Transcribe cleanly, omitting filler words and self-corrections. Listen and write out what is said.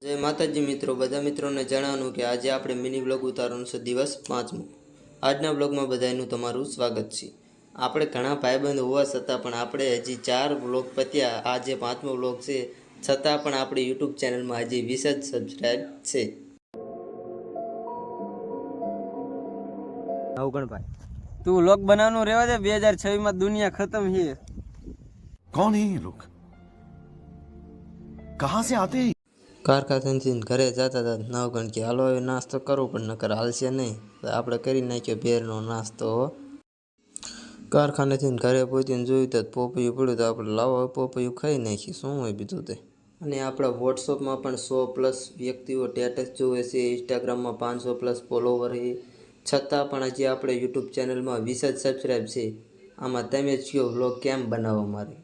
જય માતાજી મિત્રો, બધા મિત્રોને જણાવવાનું કે આજે આપણે મિની બ્લોગ ઉતારવાનું છે દિવસ 5મો। આજના બ્લોગમાં બધાનું તમારું સ્વાગત છે। આપણે ઘણા ભાઈબંધ હોવા છતાં પણ આપણે હજી 4 બ્લોગ પત્યા। આજે 5મો બ્લોગ છે, છતાં પણ આપણી યુટ્યુબ ચેનલમાં હજી 20 જ સબસ્ક્રાઈબ છે। भाई तू व्लॉग बनानो रेवा दे 2026 में दुनिया खत्म है। कौन है ये लोग, कहां से आते हैं? કારખાનેથી ઘરે જતા હતા નવગણ કે હાલો હવે નાસ્તો કરવો પણ નકર હાલશે નહીં, તો આપણે કરી નાખ્યો ભેરનો નાસ્તો। કારખાનેથી ઘરે પહોંચીને જોયું તો પોપૈયું પડ્યું, તો આપણે લાવો પોપૈયું ખાઈ નાખી, શું હોય બીજું તે। અને આપણા વોટ્સઅપમાં પણ 100+ વ્યક્તિઓ સ્ટેટસ જોવે છે, ઇન્સ્ટાગ્રામમાં 500+ ફોલોવર છે, છતાં પણ હજી આપણે યુટ્યુબ ચેનલમાં 20 જ સબસ્ક્રાઈબ છે। આમાં તમે જ કહો વ્લોગ કેમ બનાવવા મારે।